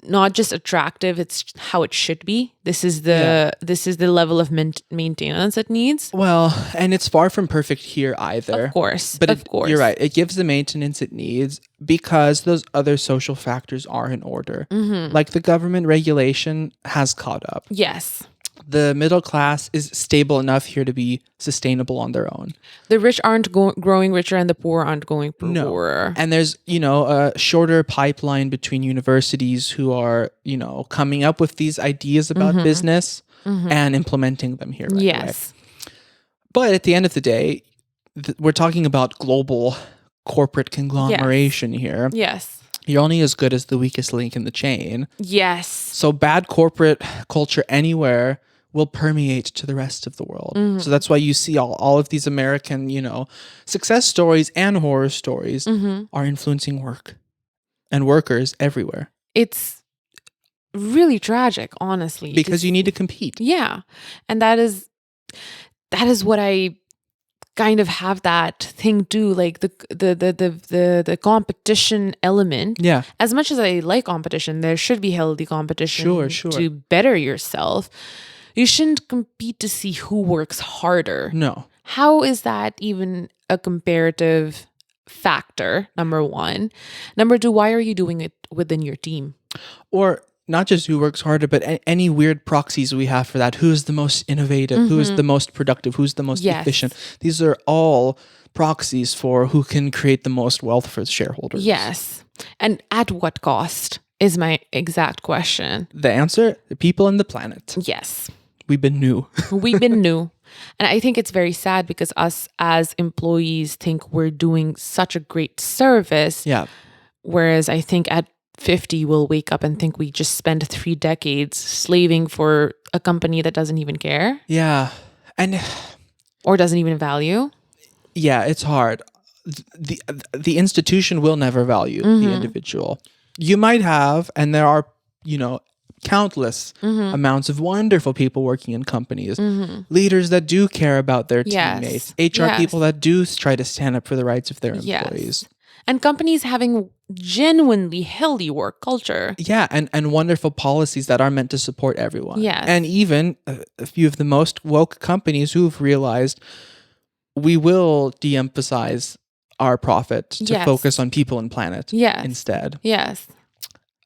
not just attractive, it's how it should be. This is the level of maintenance it needs. Well, and it's far from perfect here either. Of course. But of course. You're right. It gives the maintenance it needs because those other social factors are in order. Like the government regulation has caught up. Yes. The middle class is stable enough here to be sustainable on their own. The rich aren't growing richer and the poor aren't going poorer. And there's, a shorter pipeline between universities who are, coming up with these ideas about business and implementing them here. Right yes. away. But at the end of the day, we're talking about global corporate conglomeration here. Yes. You're only as good as the weakest link in the chain. Yes. So bad corporate culture anywhere will permeate to the rest of the world. So that's why you see all of these American, success stories and horror stories are influencing work and workers everywhere. It's really tragic, honestly. Because you need to compete. Yeah. And that is what I kind of have that thing too, like the competition element. Yeah. As much as I like competition, there should be healthy competition Sure. to better yourself. You shouldn't compete to see who works harder. No. How is that even a comparative factor? Number one. Number two, why are you doing it within your team? Or not just who works harder, but any weird proxies we have for that. Who is the most innovative? Who is the most productive? Who's the most efficient? These are all proxies for who can create the most wealth for the shareholders. Yes. And at what cost is my exact question. The answer, the people and the planet. Yes. We've been new. We've been new. And I think it's very sad because us as employees think we're doing such a great service. Yeah. Whereas I think at 50, we'll wake up and think we just spent 3 decades slaving for a company that doesn't even care. Yeah. Or doesn't even value. Yeah, it's hard. The institution will never value the individual. You might have, and there are, countless amounts of wonderful people working in companies, leaders that do care about their teammates, HR people that do try to stand up for the rights of their employees. And companies having genuinely healthy work culture. Yeah, and wonderful policies that are meant to support everyone. Yes. And even a few of the most woke companies who've realized we will de-emphasize our profit to focus on people and planet instead. Yes.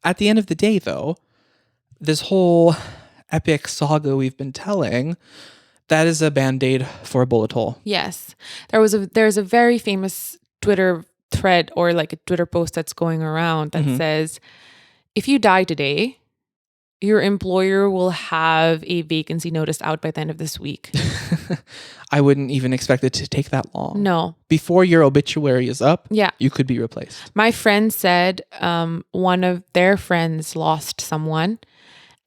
At the end of the day, though, this whole epic saga we've been telling, that is a Band-Aid for a bullet hole. Yes. There's a very famous Twitter thread or like a Twitter post that's going around that says, if you die today, your employer will have a vacancy notice out by the end of this week. I wouldn't even expect it to take that long. No. Before your obituary is up, yeah, you could be replaced. My friend said one of their friends lost someone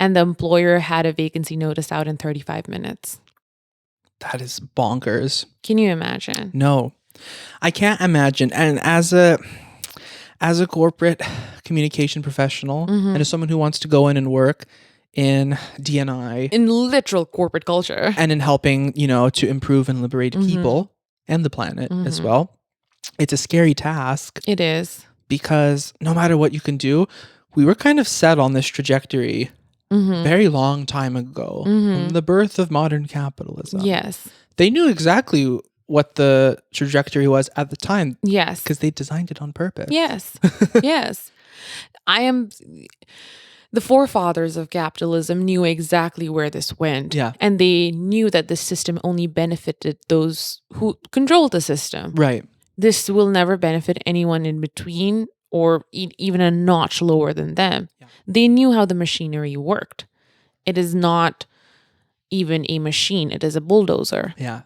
and the employer had a vacancy notice out in 35 minutes. That is bonkers. Can you imagine? No, I can't imagine. And as a corporate communication professional and as someone who wants to go in and work in D&I, in literal corporate culture, and in helping, to improve and liberate people and the planet as well, it's a scary task. It is. Because no matter what you can do, we were kind of set on this trajectory very long time ago from the birth of modern capitalism. Yes. They knew exactly what the trajectory was at the time. Yes. Because they designed it on purpose. Yes. Yes. The forefathers of capitalism knew exactly where this went. Yeah. And they knew that the system only benefited those who controlled the system. Right. This will never benefit anyone in between or even a notch lower than them. Yeah. They knew how the machinery worked. It is not even a machine. It is a bulldozer. Yeah.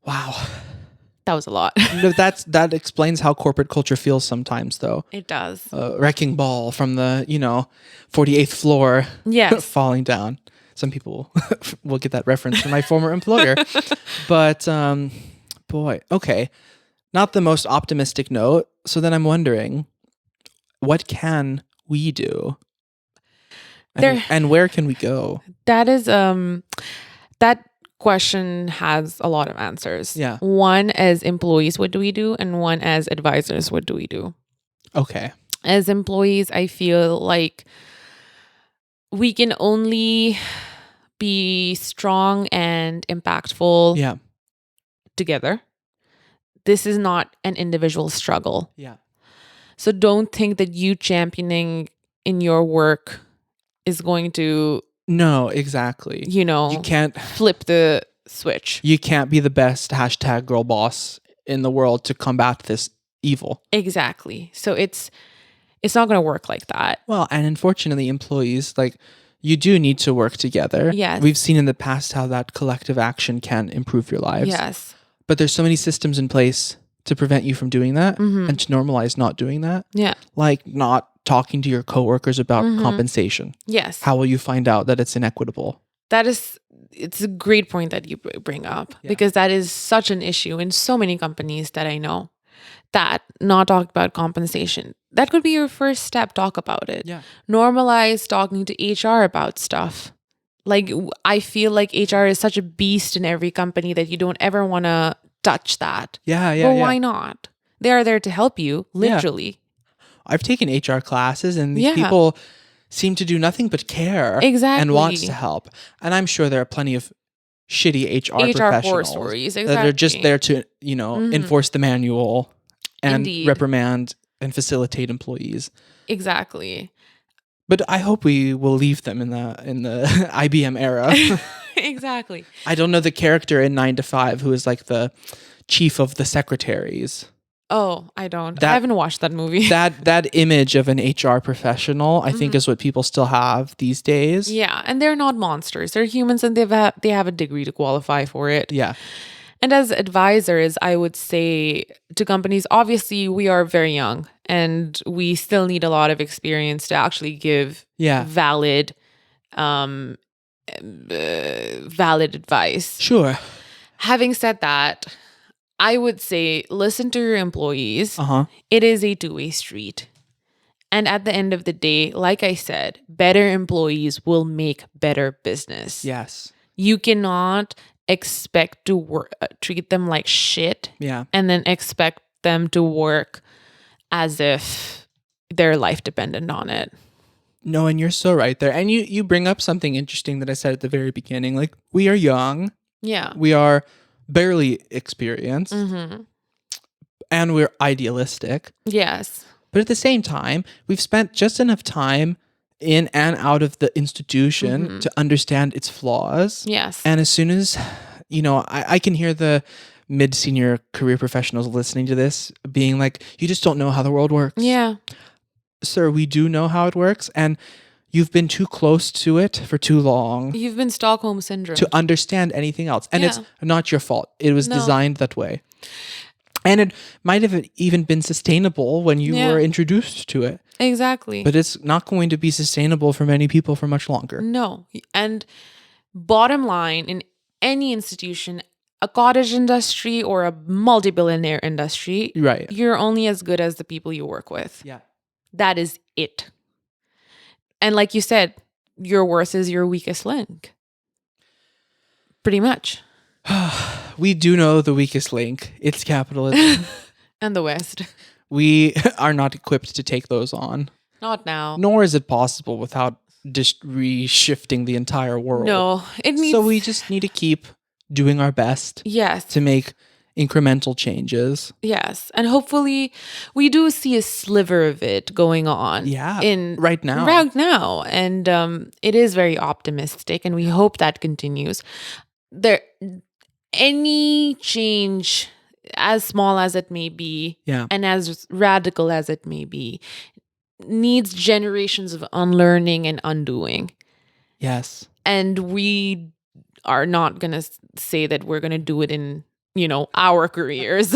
Wow. That was a lot. No, that explains how corporate culture feels sometimes, though. It does. Wrecking ball from the, 48th floor yes. falling down. Some people will get that reference from my former employer. But, boy, okay. Not the most optimistic note. So then I'm wondering, what can we do? And where can we go? That is that question has a lot of answers. Yeah. One, as employees, what do we do? And one, as advisors, what do we do? Okay. As employees, I feel like we can only be strong and impactful together. This is not an individual struggle. Yeah. So don't think that you championing in your work is going to... No, exactly. You can't flip the switch. You can't be the best #girl boss in the world to combat this evil. Exactly. So it's not going to work like that. Well, and unfortunately, employees, like, you do need to work together. Yes. We've seen in the past how that collective action can improve your lives. Yes. But there's so many systems in place to prevent you from doing that and to normalize not doing that. Yeah. Like not talking to your coworkers about compensation. Yes. How will you find out that it's inequitable? It's a great point that you bring up because that is such an issue in so many companies that I know, that not talk about compensation. That could be your first step. Talk about it. Yeah. Normalize talking to HR about stuff. Like, I feel like HR is such a beast in every company that you don't ever want to touch that. But why not? They are there to help you, literally. Yeah. I've taken HR classes and these people seem to do nothing but care and wants to help. And I'm sure there are plenty of shitty HR professionals horror stories, that are just there to, enforce the manual and reprimand and facilitate employees. Exactly. But I hope we will leave them in the IBM era. Exactly. I don't know the character in 9 to 5 who is like the chief of the secretaries. Oh, I don't. I haven't watched that movie. that image of an HR professional, I think, is what people still have these days. Yeah, and they're not monsters. They're humans, and they have a degree to qualify for it. Yeah. And as advisors, I would say to companies, obviously, we are very young, and we still need a lot of experience to actually give valid advice. Sure. Having said that, I would say listen to your employees. It is a two-way street. And at the end of the day, like I said, better employees will make better business. Yes. You cannot expect to treat them like shit and then expect them to work as if their life depended on it. No, and you're so right there. And you bring up something interesting that I said at the very beginning. Like, we are young. Yeah. We are barely experienced. And we're idealistic. Yes. But at the same time, we've spent just enough time in and out of the institution to understand its flaws. Yes. And as soon as, I can hear the mid-senior career professionals listening to this being like, you just don't know how the world works. Yeah. Sir, we do know how it works. And you've been too close to it for too long. You've been Stockholm Syndrome. To understand anything else. And it's not your fault. It was designed that way. And it might have even been sustainable when you were introduced to it. Exactly. But it's not going to be sustainable for many people for much longer. No. And bottom line, in any institution, a cottage industry or a multi-billionaire industry, right, you're only as good as the people you work with. Yeah. That is it. And like you said, your worst is your weakest link. Pretty much. We do know the weakest link. It's capitalism. And the West. We are not equipped to take those on. Not now. Nor is it possible without just reshifting the entire world. No. So we just need to keep doing our best. Yes. To make incremental changes. Yes. And hopefully we do see a sliver of it going on. Yeah. Right now. And it is very optimistic, and we hope that continues. Any change, as small as it may be, and as radical as it may be, needs generations of unlearning and undoing. Yes. And we are not going to say that we're going to do it in, our careers,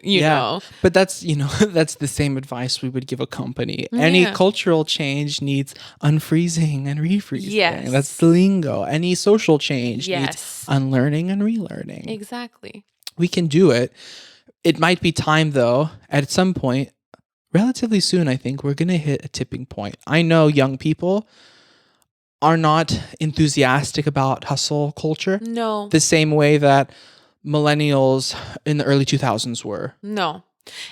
you know. But that's the same advice we would give a company. Any cultural change needs unfreezing and refreezing. Yes. That's the lingo. Any social change needs unlearning and relearning. Exactly. We can do it. It might be time, though, at some point, relatively soon, I think, we're going to hit a tipping point. I know young people are not enthusiastic about hustle culture. No. The same way that millennials in the early 2000s were. No.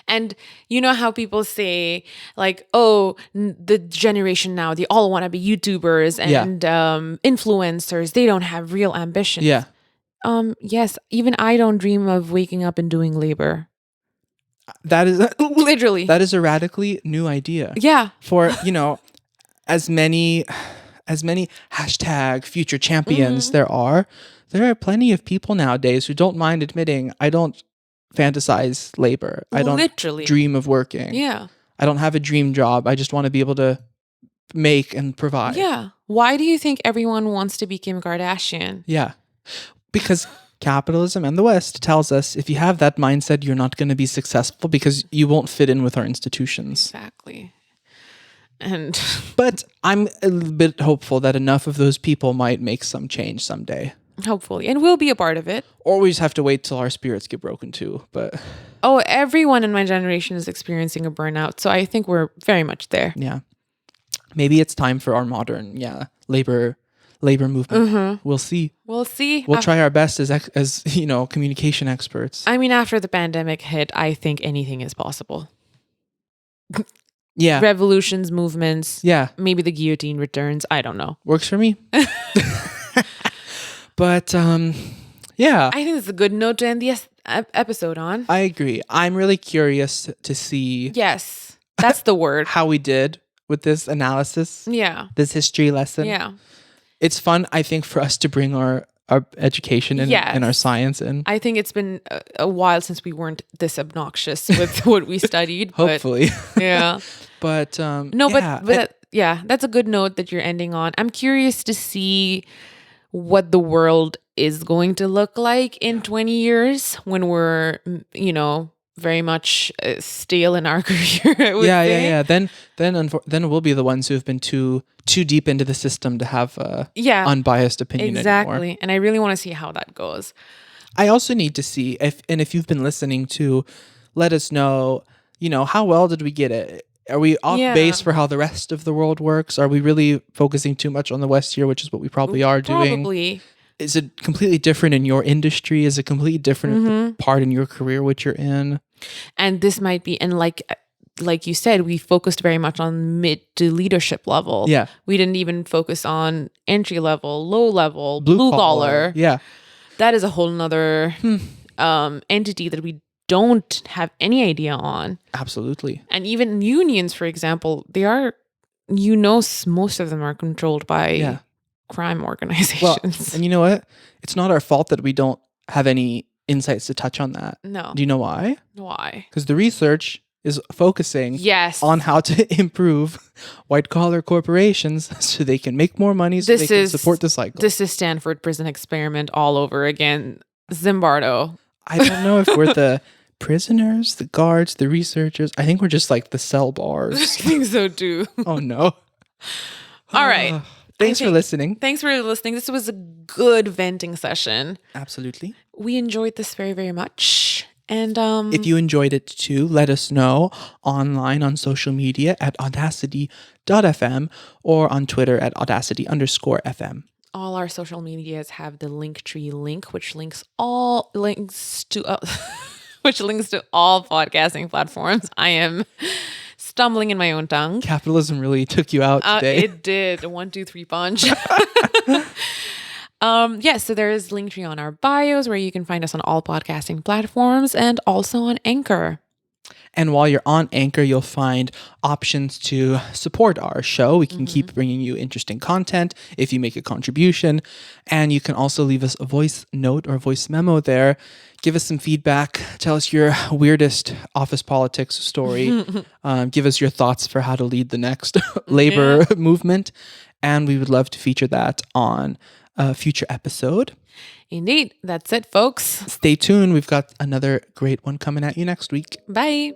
And you know how people say like, oh, the generation now, they all want to be YouTubers and influencers. They don't have real ambitions. Yeah. Yes, even I don't dream of waking up and doing labor. That is literally. That is a radically new idea. Yeah. For, as many hashtag future champions there are plenty of people nowadays who don't mind admitting, I don't fantasize labor. I don't dream of working. Yeah. I don't have a dream job. I just want to be able to make and provide. Yeah. Why do you think everyone wants to be Kim Kardashian? Yeah. Because capitalism and the West tells us if you have that mindset, you're not going to be successful because you won't fit in with our institutions. Exactly. But I'm a little bit hopeful that enough of those people might make some change someday. Hopefully. And we'll be a part of it. Or we just have to wait till our spirits get broken too. But everyone in my generation is experiencing a burnout. So I think we're very much there. Yeah. Maybe it's time for our modern, labor movement. We'll see. We'll see. We'll try our best as communication experts. I mean, after the pandemic hit, I think anything is possible. Yeah. Revolutions, movements. Yeah. Maybe the guillotine returns. I don't know. Works for me. But, yeah. I think it's a good note to end the episode on. I agree. I'm really curious to see. Yes. That's the word. How we did with this analysis. Yeah. This history lesson. Yeah. It's fun, I think, for us to bring our education and our science in. I think it's been a while since we weren't this obnoxious with what we studied. Hopefully. Yeah. But that's a good note that you're ending on. I'm curious to see what the world is going to look like in 20 years when we're, very much stale in our career. Yeah. Then we'll be the ones who have been too deep into the system to have unbiased opinion exactly anymore. And I really want to see how that goes. I also need to see if you've been listening to, let us know, how well did we get it? Are we off base for how the rest of the world works? Are we really focusing too much on the West here, which is what we probably are doing? Probably. Is it completely different in your industry? Is it completely different part in your career which you're in? And this might be, and like you said, we focused very much on mid to leadership level. Yeah. We didn't even focus on entry level, low level, blue collar. Yeah. That is a whole nother entity that we don't have any idea on. Absolutely. And even unions, for example, they are, most of them are controlled by crime organizations. Well, and you know what? It's not our fault that we don't have any insights to touch on that. No. Do you know why? Why? Because the research is focusing on how to improve white-collar corporations so they can make more money, so they can support the cycle. This is Stanford Prison Experiment all over again. Zimbardo. I don't know if we're the prisoners, the guards, the researchers. I think we're just like the cell bars. I think so too. Oh, no. All right. Thanks for listening. Thanks for listening. This was a good venting session. Absolutely. We enjoyed this very, very much. And if you enjoyed it too, let us know online on social media at audacity.fm or on Twitter at audacity_FM. All our social medias have the Linktree link, which links to all podcasting platforms. I am stumbling in my own tongue. Capitalism really took you out today. It did. 1, 2, 3 punch. So there is Linktree on our bios where you can find us on all podcasting platforms and also on Anchor. And while you're on Anchor, you'll find options to support our show. We can keep bringing you interesting content if you make a contribution. And you can also leave us a voice note or voice memo there. Give us some feedback. Tell us your weirdest office politics story. Give us your thoughts for how to lead the next labor movement. And we would love to feature that on a future episode. Indeed. That's it, folks. Stay tuned. We've got another great one coming at you next week. Bye.